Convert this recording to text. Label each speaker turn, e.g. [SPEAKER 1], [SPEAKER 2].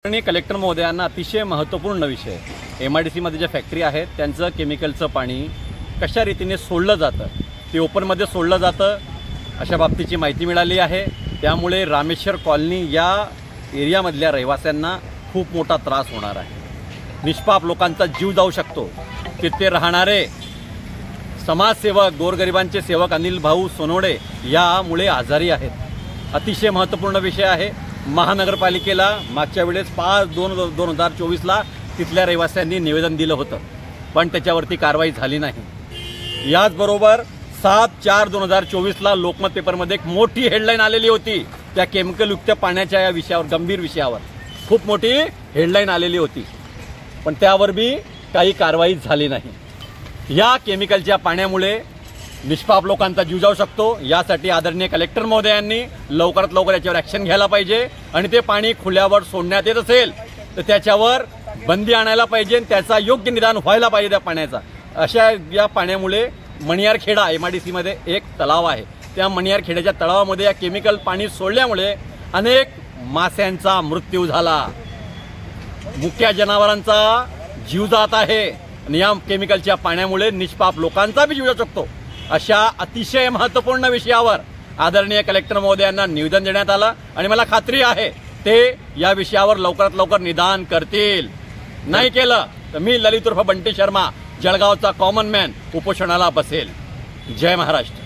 [SPEAKER 1] Collector महोदयांना अतिशय महत्त्वपूर्ण विषय MIDC मध्ये ज्या फॅक्टरी आहेत त्यांचं केमिकलचं पाणी कशा रीतीने सोडलं जातं, ते ओपनमध्ये सोडलं जातं अशा बाबतीची माहिती मिळाली आहे। त्यामुळे रामेश्वर कॉलनी या एरियामधल्या रहिवाशांना खूप मोठा त्रास होणार आहे। निष्पाप लोकांचा जीव जाऊ शकतो। तिथे राहणारे समाजसेवक गोरगरिबांचे सेवक अनिल भाऊ सोनवडे यामुळे आजारी आहेत। अतिशय महत्त्वपूर्ण विषय आहे। महानगरपालिकेला मागच्या वेळेस 5/2/2024 तिथल्या रहिवाशांनी निवेदन दिलं होतं, पण त्याच्यावरती कारवाई झाली नाही। याचबरोबर 7/4/2024 लोकमत पेपरमध्ये एक मोठी हेडलाईन आलेली होती त्या केमिकलयुक्त पाण्याच्या या विषयावर, गंभीर विषयावर खूप मोठी हेडलाईन आलेली होती, पण त्यावर बी काही कारवाई झाली नाही। या केमिकलच्या पाण्यामुळे निष्पाप लोकांचा जीव जाऊ शकतो। यासाठी आदरणीय कलेक्टर महोदयांनी लवकरात लवकर याच्यावर ॲक्शन घ्यायला पाहिजे आणि ते पाणी खुल्यावर सोडण्यात येत असेल तर त्याच्यावर बंदी आणायला पाहिजे, त्याचा योग्य निदान व्हायला पाहिजे त्या पाण्याचा। अशा या पाण्यामुळे मणियारखेडा MIDC मध्ये एक तलाव आहे, त्या मणियारखेड्याच्या तलावामध्ये या केमिकल पाणी सोडल्यामुळे अनेक माशांचा मृत्यू झाला, मुक्या जनावरांचा जीव जात आहे आणि या केमिकलच्या पाण्यामुळे निष्पाप लोकांचा बी जीव जाऊ शकतो। अशा अतिशय महत्त्वपूर्ण विषयावर आदरणीय कलेक्टर महोदयांना निवेदन देण्यात आलं आणि मला खात्री आहे ते या विषयावर लवकरात लवकर निदान करतील। नाही केलं तर मी ललित उर्फ बंटी शर्मा जळगावचा कॉमन मॅन उपोषणाला बसेल। जय महाराष्ट्र।